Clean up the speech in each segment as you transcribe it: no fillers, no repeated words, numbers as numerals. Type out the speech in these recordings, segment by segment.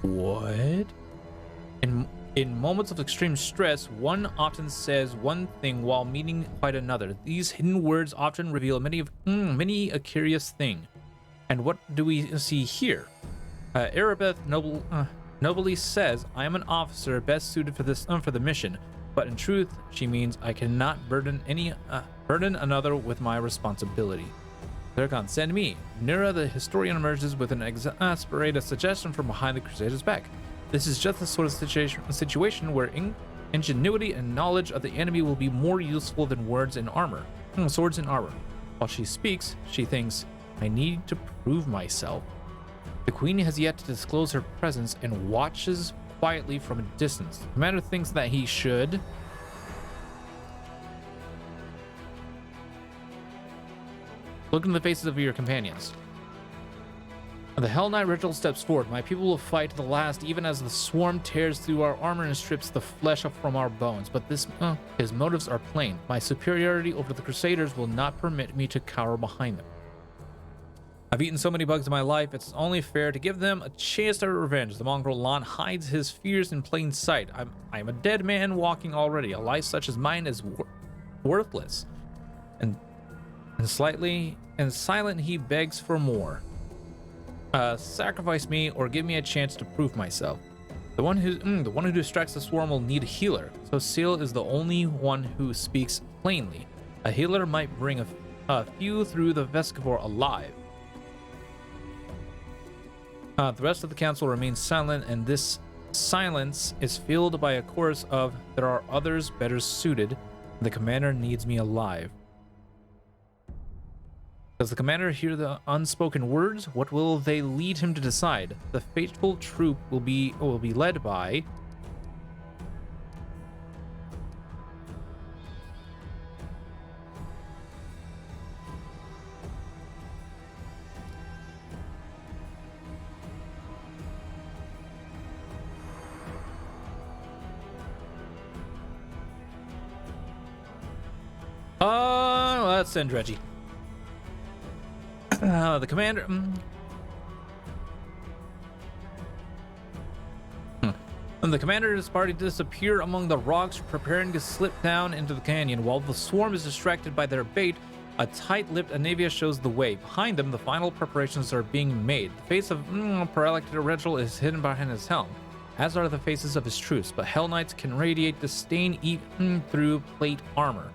What? In moments of extreme stress, one often says one thing while meaning quite another. These hidden words often reveal many a curious thing. And what do we see here? Erebeth nobly says, "I am an officer best suited for the mission." But in truth, she means I cannot burden another with my responsibility. Zircon, send me. Nira, the historian, emerges with an exasperated suggestion from behind the Crusader's back. This is just the sort of situation where ingenuity and knowledge of the enemy will be more useful than swords and armor. While she speaks, she thinks, I need to prove myself. The Queen has yet to disclose her presence and watches quietly from a distance. The commander thinks that he should look in the faces of your companions. The Hell Knight ritual steps forward. My people will fight to the last, even as the swarm tears through our armor and strips the flesh from our bones. But his motives are plain. My superiority over the Crusaders will not permit me to cower behind them. I've eaten so many bugs in my life, it's only fair to give them a chance to revenge. The mongrel Lon hides his fears in plain sight. I'm a dead man walking already. A life such as mine is worthless. And silent he begs for more. Sacrifice me or give me a chance to prove myself. The one who distracts the swarm will need a healer. So Seal is the only one who speaks plainly. A healer might bring a few through the Vescivore alive. The rest of the council remains silent, and this silence is filled by a chorus of, there are others better suited. The commander needs me alive. Does the commander hear the unspoken words? What will they lead him to decide? The faithful troop will be led by let's send Reggie. The commander. And the commander and his party disappear among the rocks, preparing to slip down into the canyon. While the swarm is distracted by their bait, a tight-lipped Anavia shows the way. Behind them, the final preparations are being made. The face of Paralector Regal is hidden behind his helm, as are the faces of his troops. But Hell Knights can radiate disdain even through plate armor.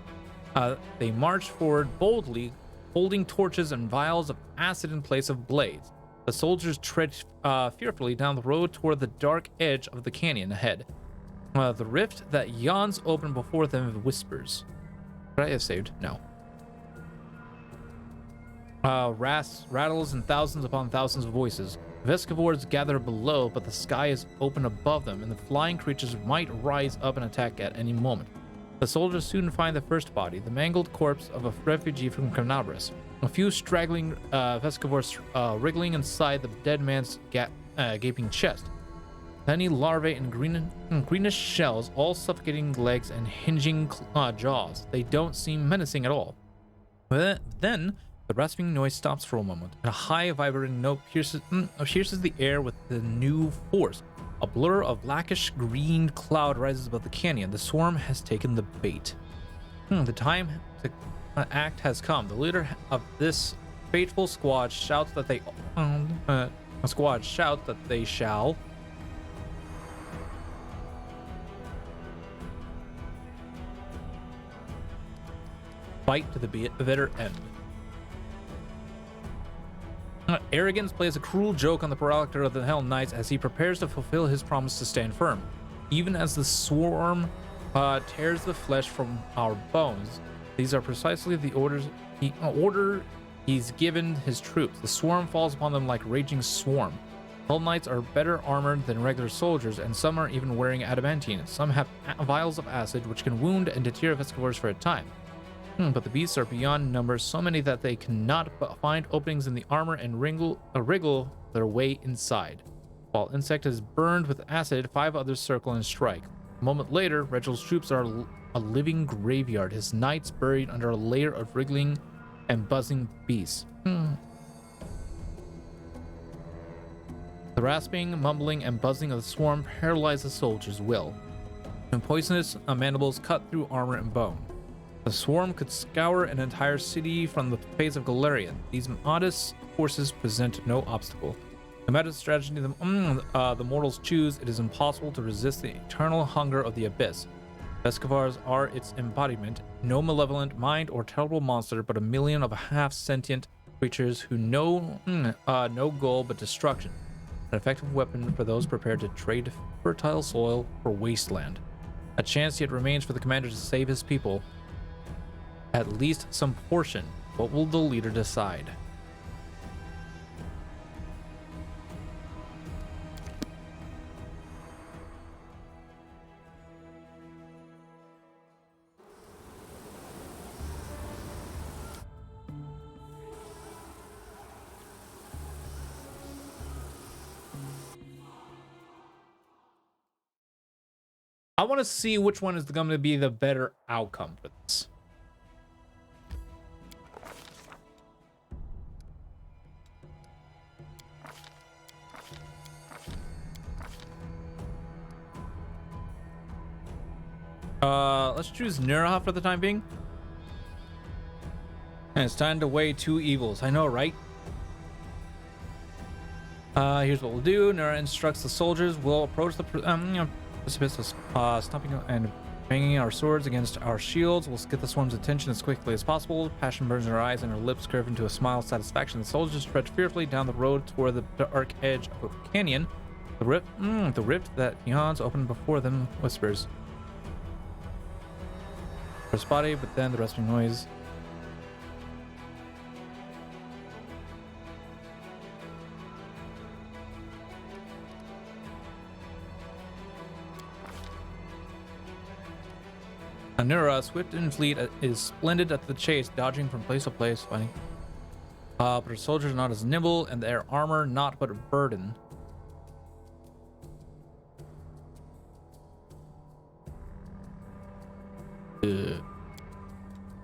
They march forward boldly, holding torches and vials of acid in place of blades. The soldiers tread fearfully down the road toward the dark edge of the canyon ahead. The rift that yawns open before them whispers. Could I have saved? No. Rattles in thousands upon thousands of voices. Vescivores gather below, but the sky is open above them, and the flying creatures might rise up and attack at any moment. The soldiers soon find the first body, the mangled corpse of a refugee from Canabras. A few straggling Vescivores wriggling inside the dead man's gaping chest. Tiny larvae and greenish shells, all suffocating legs and hinging jaws. They don't seem menacing at all. But then, the rasping noise stops for a moment, and a high vibrating note pierces the air with the new force. A blur of blackish green cloud rises above the canyon. The swarm has taken the bait. The time to act has come. The leader of this fateful squad shouts that they shall fight to the bitter end. Arrogance plays a cruel joke on the Paralector of the Hell Knights as he prepares to fulfill his promise to stand firm. Even as the swarm tears the flesh from our bones, these are precisely the order he's given his troops. The swarm falls upon them like raging swarm. Hell Knights are better armored than regular soldiers, and some are even wearing adamantine. Some have vials of acid, which can wound and deter Vescivores for a time. But the beasts are beyond numbers, so many that they cannot find openings in the armor and wriggle their way inside. While Insect is burned with acid, 5 others circle and strike. A moment later, Regal's troops are a living graveyard, his knights buried under a layer of wriggling and buzzing beasts. The rasping, mumbling, and buzzing of the swarm paralyze the soldiers' will. And poisonous mandibles cut through armor and bone. The swarm could scour an entire city from the face of Galarian. These modest forces present no obstacle. No matter the strategy the mortals choose, it is impossible to resist the eternal hunger of the abyss. Vescavars are its embodiment, no malevolent mind or terrible monster, but a million of half-sentient creatures who know no goal but destruction. An effective weapon for those prepared to trade fertile soil for wasteland. A chance yet remains for the commander to save his people. At least some portion. What will the leader decide? I want to see which one is going to be the better outcome for this. Let's choose Nuraha for the time being. And it's time to weigh two evils. I know, right? Here's what we'll do. Nura instructs the soldiers. We'll approach the precipice, stomping and banging our swords against our shields. We'll get the swarm's attention as quickly as possible. Passion burns in her eyes and her lips curve into a smile of satisfaction. The soldiers trudge fearfully down the road toward the dark edge of the canyon. The rift that yawns open before them whispers. First body, but then the rustling noise. Anura, swift and fleet, is splendid at the chase, dodging from place to place, fighting. But her soldiers are not as nimble, and their armor not but a burden.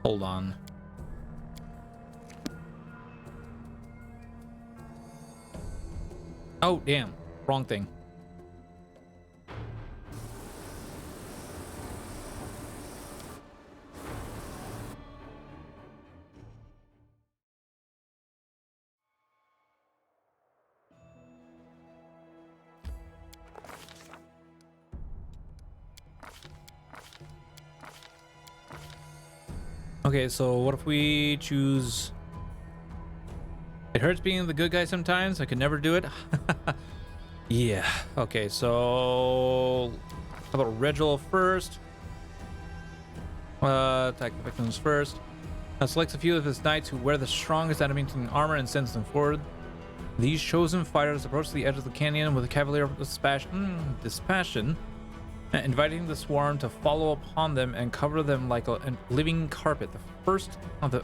Hold on. Oh, damn. Wrong thing. Okay, so what if we choose... It hurts being the good guy sometimes. I could never do it. Yeah. Okay, so... How about Regil first? Attack the victims first. Selects a few of his knights who wear the strongest adamantine armor and sends them forward. These chosen fighters approach the edge of the canyon with a cavalier of dispassion, inviting the swarm to follow upon them and cover them like a living carpet. The first of the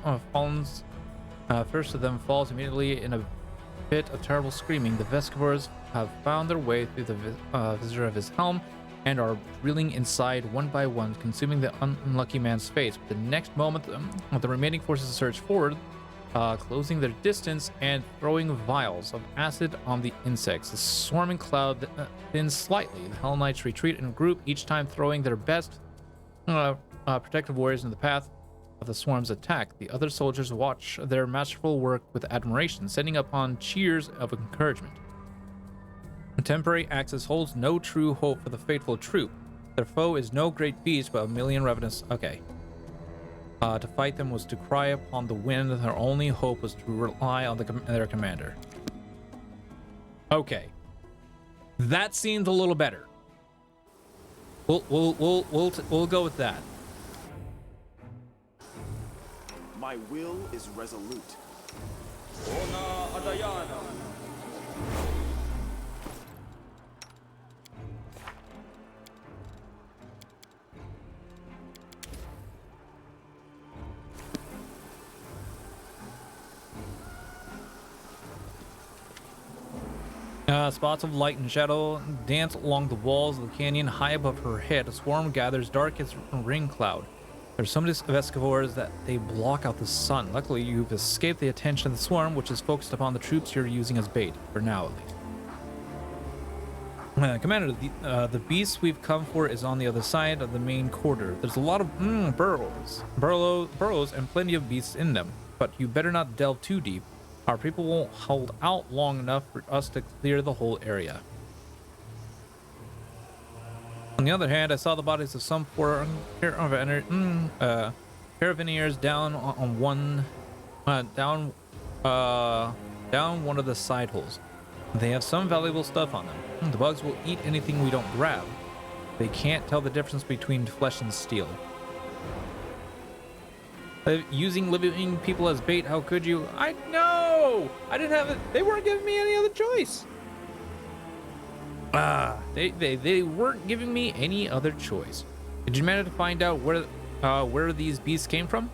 first of them falls immediately in a fit of terrible screaming. The Vescavars have found their way through the visor of his helm and are drilling inside one by one, consuming the unlucky man's face. But the next moment, the remaining forces surge forward, closing their distance and throwing vials of acid on the insects. The swarming cloud thins slightly. The Hell Knights retreat in a group, each time throwing their best protective warriors in the path of the swarm's attack. The other soldiers watch their masterful work with admiration, sending upon cheers of encouragement. The temporary axis holds no true hope for the faithful troop. Their foe is no great beast, but a million ravenous... Okay. To fight them was to cry upon the wind. Their only hope was to rely on their commander. Okay, that seems a little better. We'll go with that. My will is resolute. Spots of light and shadow dance along the walls of the canyon high above her head. A swarm gathers dark as a ring cloud. There's so many Vescavars that they block out the sun. Luckily, you've escaped the attention of the swarm, which is focused upon the troops you're using as bait, for now at least. Commander, the beast we've come for is on the other side of the main corridor. There's a lot of burrows, and plenty of beasts in them. But you better not delve too deep. Our people won't hold out long enough for us to clear the whole area. On the other hand, I saw the bodies of some poor caravaneers down on one, down one of the side holes. They have some valuable stuff on them. The bugs will eat anything we don't grab. They can't tell the difference between flesh and steel. Using living people as bait, how could you? I know! I didn't have it. They weren't giving me any other choice. They weren't giving me any other choice. Did you manage to find out where these beasts came from?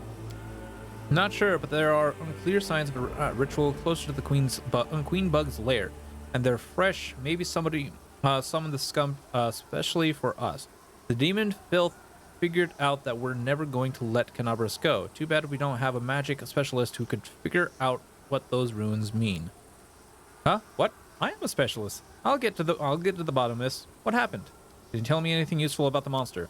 Not sure, but there are unclear signs of a ritual closer to the Queen Bug's lair, and they're fresh. Maybe somebody summoned the scum especially for us. The demon filth figured out that we're never going to let Canabras go. Too bad we don't have a magic specialist who could figure out what those runes mean. Huh? What? I am a specialist. I'll get to the bottom of this. What happened? Did you tell me anything useful about the monster?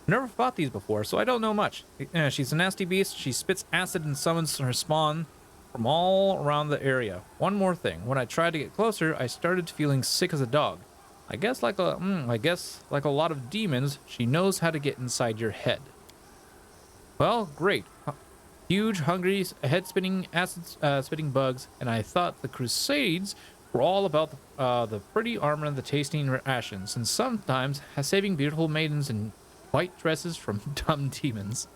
I've never fought these before, so I don't know much. She's a nasty beast. She spits acid and summons her spawn from all around the area. One more thing. When I tried to get closer, I started feeling sick as a dog. I guess like a lot of demons, she knows how to get inside your head. Well, great. Huge, hungry, head-spinning, acid-spitting bugs, and I thought the Crusades were all about the pretty armor and the tasting rations, and sometimes saving beautiful maidens in white dresses from dumb demons.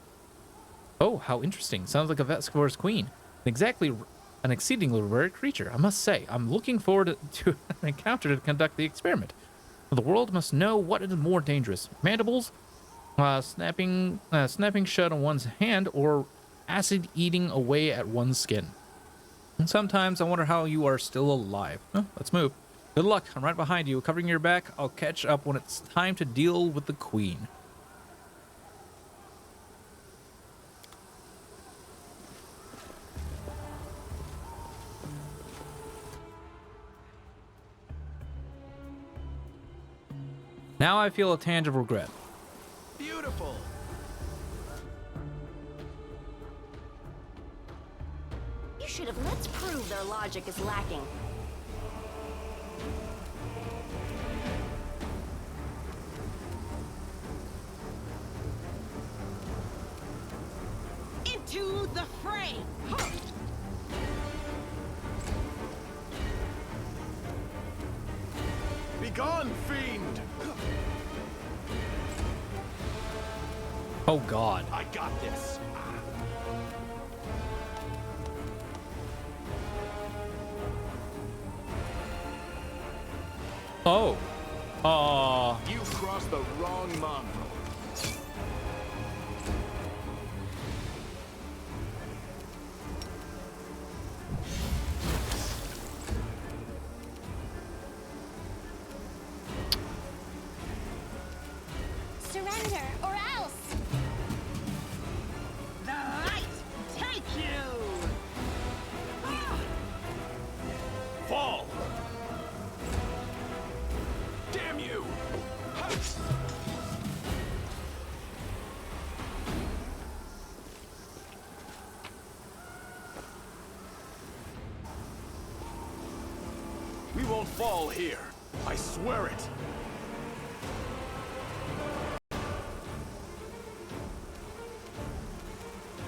Oh, how interesting. Sounds like a Vescovor's queen. An exceedingly rare creature, I must say. I'm looking forward to an encounter to conduct the experiment. The world must know what is more dangerous. Mandibles, snapping shut on one's hand, or acid eating away at one's skin. And sometimes I wonder how you are still alive. Let's move. Good luck. I'm right behind you, covering your back. I'll catch up when it's time to deal with the queen. Now I feel a tangible regret. Beautiful. You should have. Let's prove their logic is lacking. Into the fray! Begone, fiend! Oh God. I got this. Oh. You've crossed the wrong mongrel. Surrender, or else! The light take you! Fall! Damn you! We won't fall here. I swear it.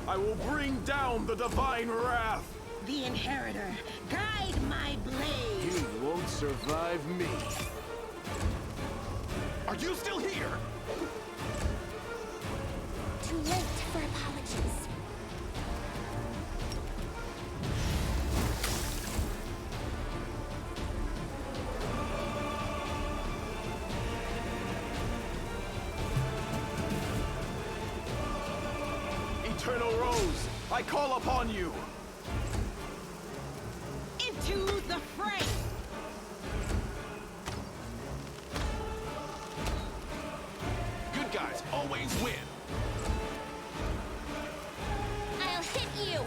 I will bring down the divine wrath. The Inheritor, guide my blade! You won't survive me. Are you still here? Too late for apologies. Eternal Rose, I call upon you. Into the fray! Good guys always win. I'll hit you!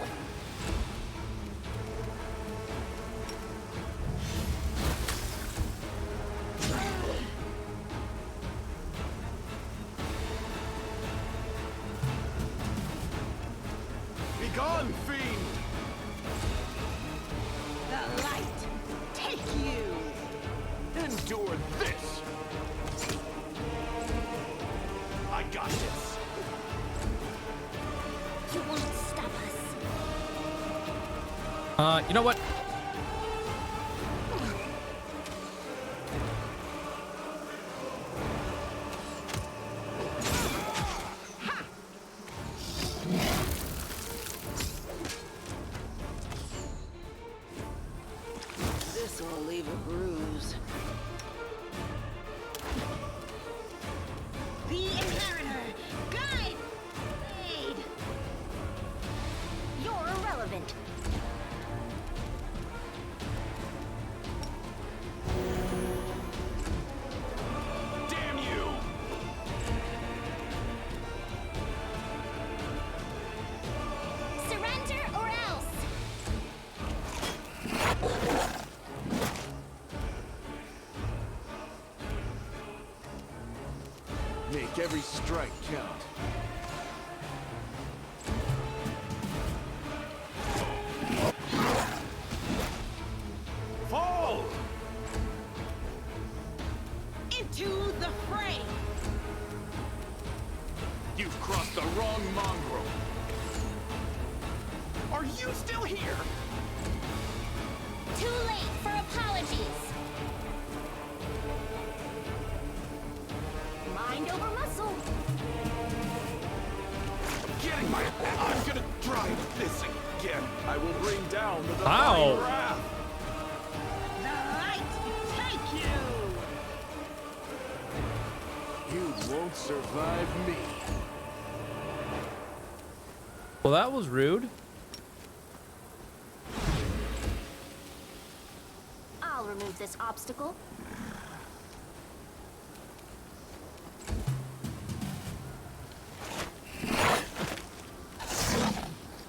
gone, fiend! The light, take you! Endure this! I got this! You won't stop us. You know what? This will leave a bruise. The Inheritor! Guide! Aid! You're irrelevant. Damn you! Surrender or else! Make every strike count. Fall! Into the fray! You've crossed the wrong mongrel. Are you still here? Too late for apologies. Mind over muscle. Getting my... I'm gonna try this again. I will bring down the divine Ow. wrath. The light take you. You won't survive me. Well, that was rude. I'll remove this obstacle.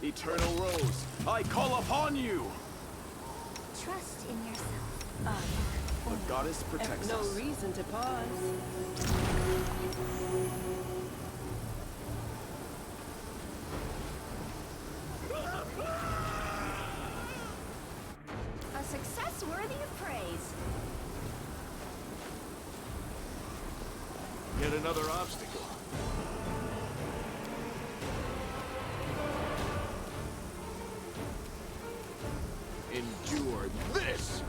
Eternal Rose, I call upon you. Trust in yourself. The goddess protects No us. reason to pause. A success worthy of praise. Yet another obstacle. Endure this!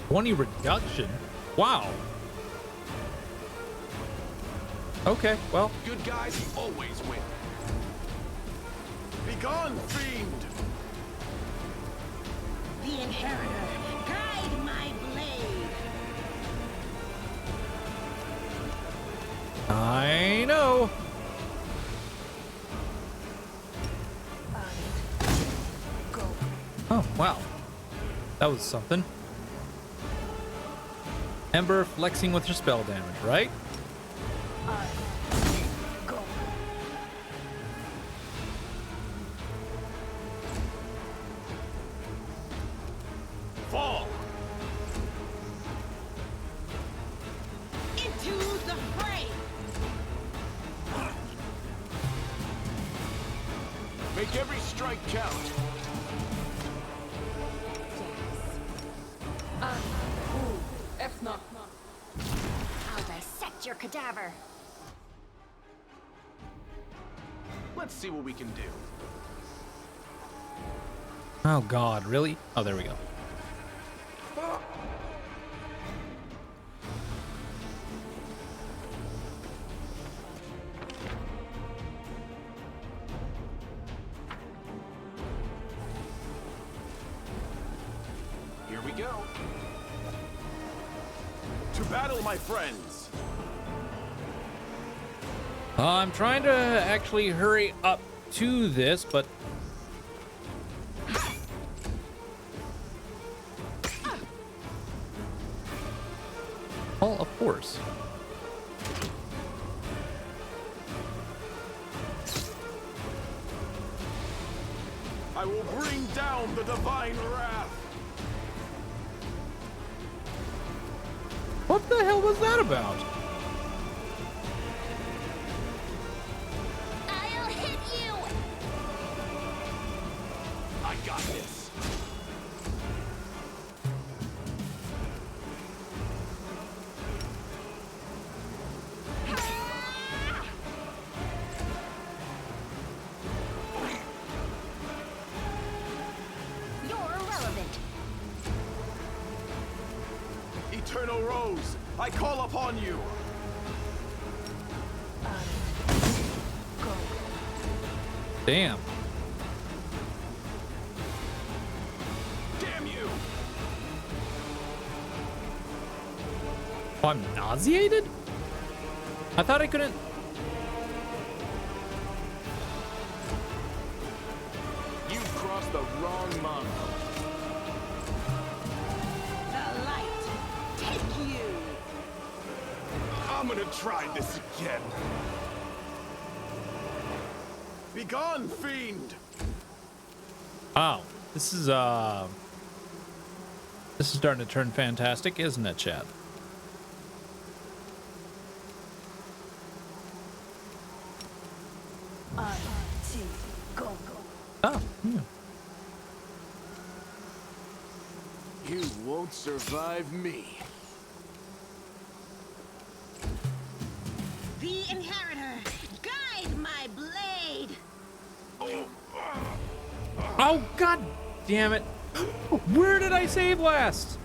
20 reduction. Wow. Okay, well, Good guys always win. Begone, fiend! The Inheritor, guide my blade. I know. Go. Oh, wow. That was something. Ember flexing with your spell damage, right? Go. Fall! Into the fray. Make every strike count. I'll dissect your cadaver. Let's see what we can do. Oh god, really? Oh, there we go. Here we go. To battle, my friends! I'm trying to actually hurry up to this, but oh, of course. I will bring down the divine wrath! What the hell was that about? I got this. You're irrelevant. Eternal Rose, I call upon you. Damn. Damn you! Oh, I'm nauseated? I thought I couldn't. You've crossed the wrong monk. The light. Take you. I'm gonna try this again. Begone, fiend! Wow. This is starting to turn fantastic, isn't it, Chad? Go. Oh, yeah. You won't survive me. The Inheritor, guide my blade. Oh, god damn it. Where did I save last?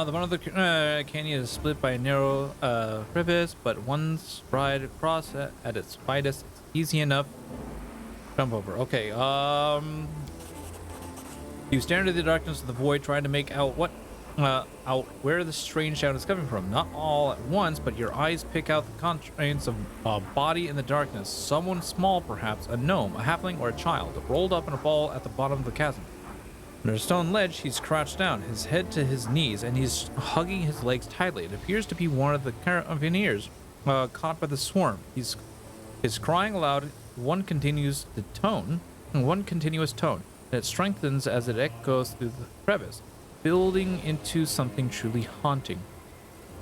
The one of the canyon is split by a narrow crevice, but once ride across at its widest, it's easy enough to jump over. Okay, you stare into the darkness of the void, trying to make out where the strange sound is coming from. Not all at once, but your eyes pick out the constraints of a body in the darkness. Someone small, perhaps a gnome, a halfling, or a child, rolled up in a ball at the bottom of the chasm. Under a stone ledge, he's crouched down, his head to his knees, and he's hugging his legs tightly. It appears to be one of the carabiniers caught by the swarm. He's crying aloud, one continuous tone, and it strengthens as it echoes through the crevice, building into something truly haunting.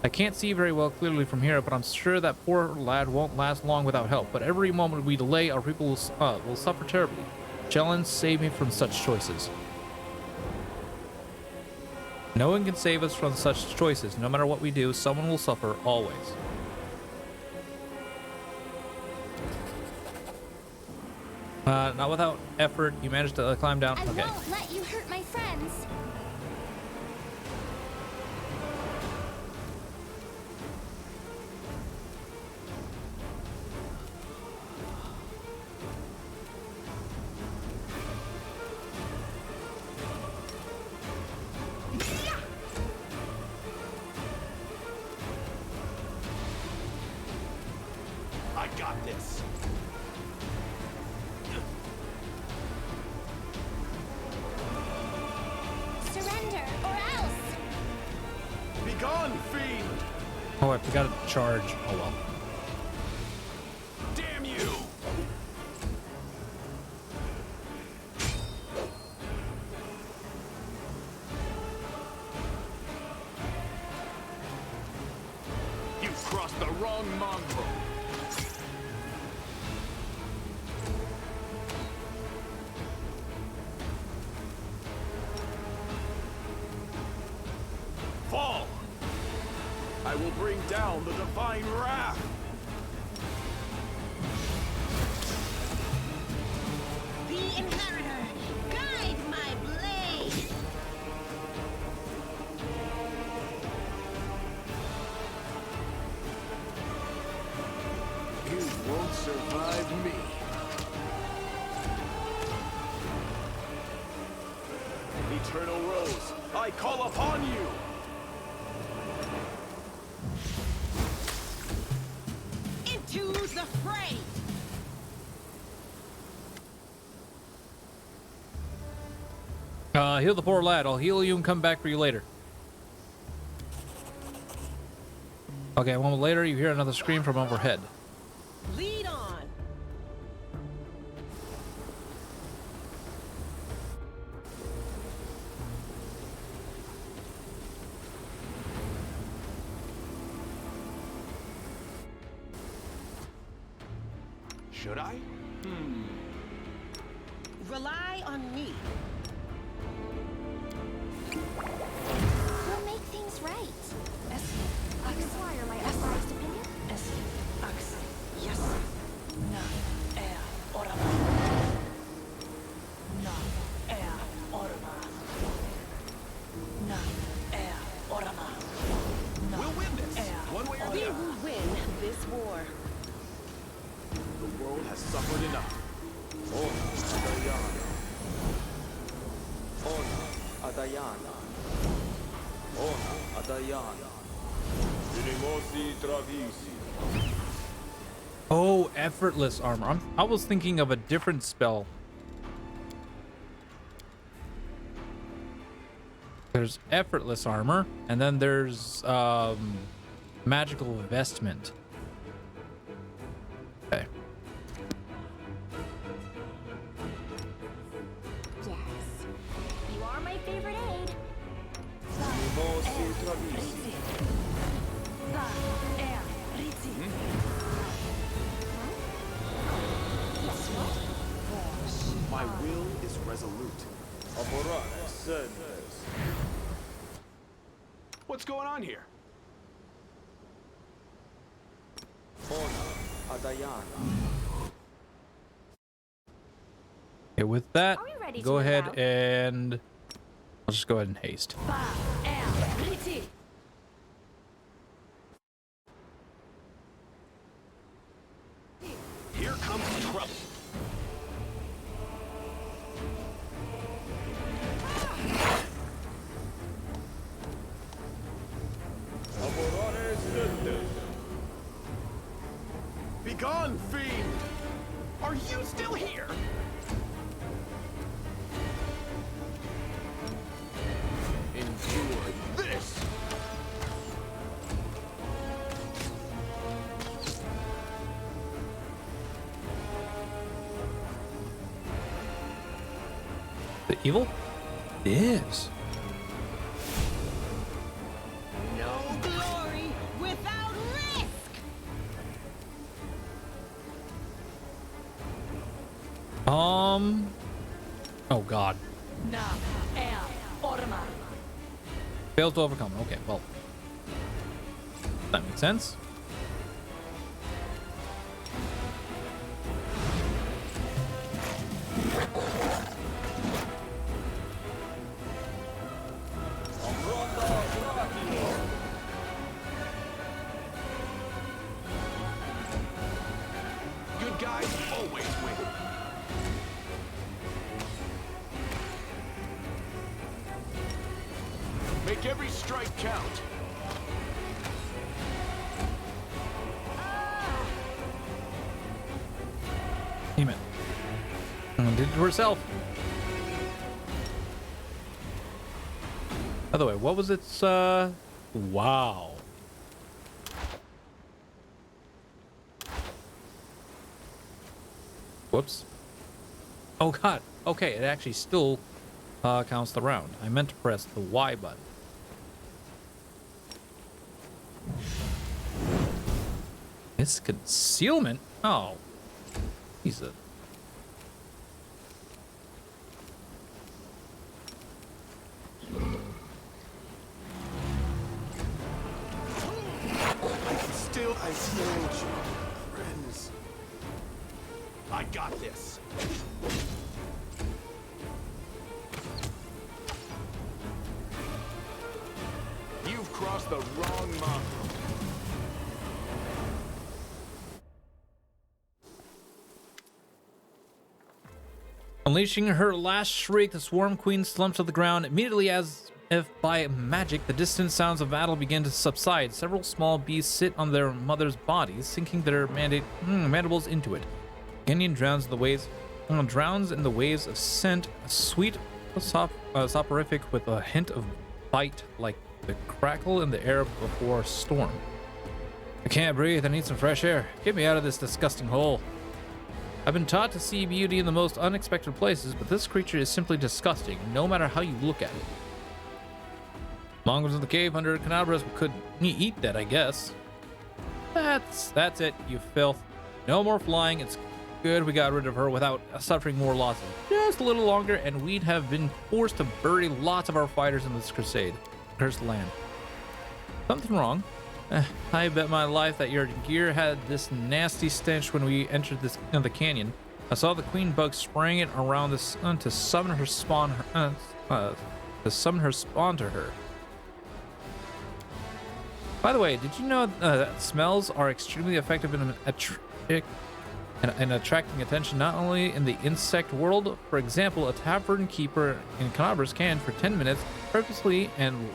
I can't see very well clearly from here, but I'm sure that poor lad won't last long without help. But every moment we delay, our people will suffer terribly. Jelen, save me from such choices. No one can save us from such choices. No matter what we do, someone will suffer always. Not without effort. You managed to climb down. I Okay. won't let you hurt my friends. I got this. Surrender or else. Begone, fiend! Oh, I forgot to charge. Oh well. Damn you! You've crossed the wrong mongrel. Fall! I will bring down the divine wrath! The Inheritor, guide my blade. You won't survive me. Eternal Rose, I call upon you! Into the fray. Heal the poor lad. I'll heal you and come back for you later. Okay, a moment later, you hear another scream from overhead. Lead on. Should I? Rely on me. We'll make things right. You require my unbiased opinion? Yes. Na air orama. Na air orama. Na air orama. We'll win this, one way or We the other. will win this war. The world has suffered enough. Ona Adayana. Ona Adayana. Unimosi Travisi. Oh, effortless armor. I was thinking of a different spell. There's effortless armor, and then there's magical vestment. Okay. Yes. You are my favorite aide. Unimosi Travisi. Yes, what? My will is resolute. Amorana Sendes. What's going on here? Ona Adayana. Okay, with that, Are we ready go to move ahead out? and I'll just go ahead and haste. Here comes trouble. Amorana Sendes. Begone, fiend! Are you still here? Endure this! The evil? It is. No glory without risk. Oh god. Na air orama. Failed to overcome. Okay, well. That makes sense. Good guys always win. Make every strike count. Damn it. Did it to herself. By the way, what was its wow. Whoops. Oh god. Okay, it actually still counts the round. I meant to press the Y button. It's concealment? Oh. Jesus. I told you, friends. I got this. You've crossed the wrong mountain. Unleashing her last shriek, the Swarm Queen slumps to the ground. Immediately, as if by magic, the distant sounds of battle begin to subside. Several small beasts sit on their mother's bodies, sinking their mandibles into it. Kenyon drowns in the waves of scent, a sweet soporific with a hint of bite, like the crackle in the air before a storm. I can't breathe. I need some fresh air. Get me out of this disgusting hole. I've been taught to see beauty in the most unexpected places, but this creature is simply disgusting, no matter how you look at it. Mongols in the cave under Canabras could eat that, I guess. That's it, you filth. No more flying. It's good we got rid of her without suffering more losses. Just a little longer, and we'd have been forced to bury lots of our fighters in this crusade. Cursed land. Something wrong? I bet my life that your gear had this nasty stench when we entered the canyon. I saw the queen bug spraying it around the sun to summon her spawn to her. By the way, did you know that smells are extremely effective in attracting attention not only in the insect world? For example, a tavern keeper in Canabras can, for 10 minutes, purposely and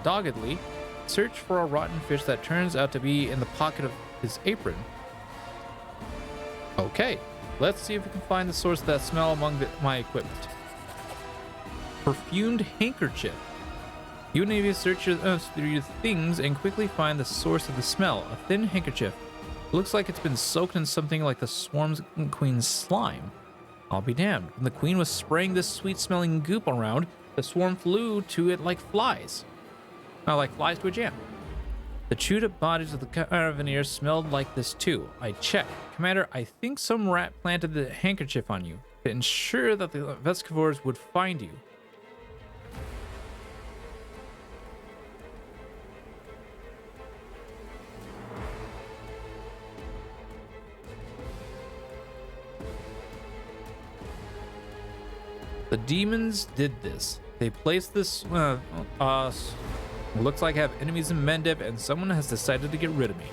doggedly search for a rotten fish that turns out to be in the pocket of his apron. Okay, let's see if we can find the source of that smell among my equipment. Perfumed handkerchief. You and Navy search through your things and quickly find the source of the smell. A thin handkerchief. It looks like it's been soaked in something like the swarm's queen's slime. I'll be damned. When the queen was spraying this sweet-smelling goop around, the swarm flew to it like flies. Like flies to a jam. The chewed-up bodies of the caravaneers smelled like this too. I checked. Commander, I think some rat planted the handkerchief on you to ensure that the Vescivores would find you. The demons did this. They placed this, looks like I have enemies in Mendip and someone has decided to get rid of me.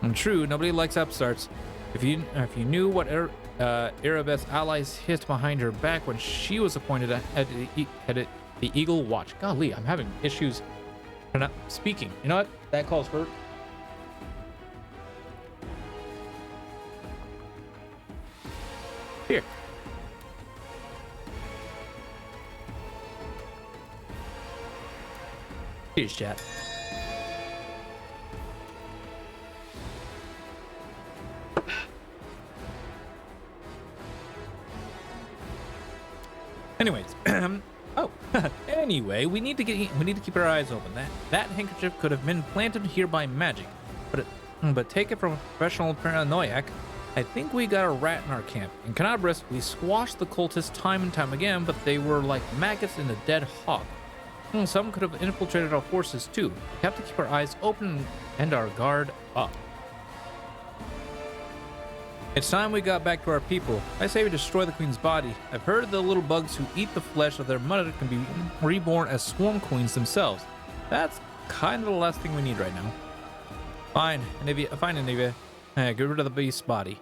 And true, nobody likes upstarts. If you knew what Erebeth's allies hissed behind her back when she was appointed at the Eagle Watch. Golly, I'm having issues speaking. You know what? That calls for... Here. Cheers, chat. Anyways, anyway, we need to keep our eyes open. That handkerchief could have been planted here by magic, but take it from a professional paranoiac. I think we got a rat in our camp. In Canabras, we squashed the cultists time and time again, but they were like maggots in a dead hog. Some could have infiltrated our forces too. We have to keep our eyes open and our guard up. It's time we got back to our people. I say we destroy the queen's body. I've heard the little bugs who eat the flesh of their mother can be reborn as swarm queens themselves. That's kind of the last thing we need right now. Fine, Anivia. Get rid of the beast's body.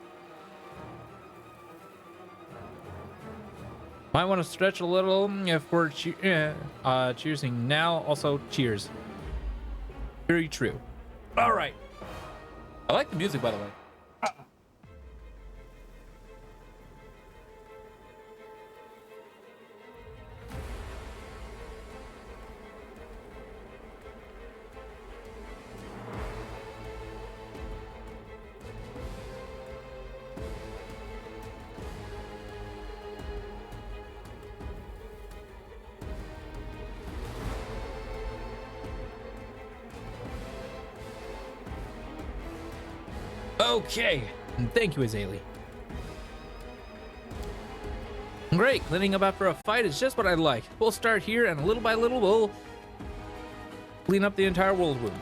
Might want to stretch a little if we're cheersing now. Also, cheers. Very true. All right. I like the music, by the way. Okay, and thank you, Azalea. Great, cleaning up after a fight is just what I like. We'll start here, and little by little, we'll clean up the entire world wound.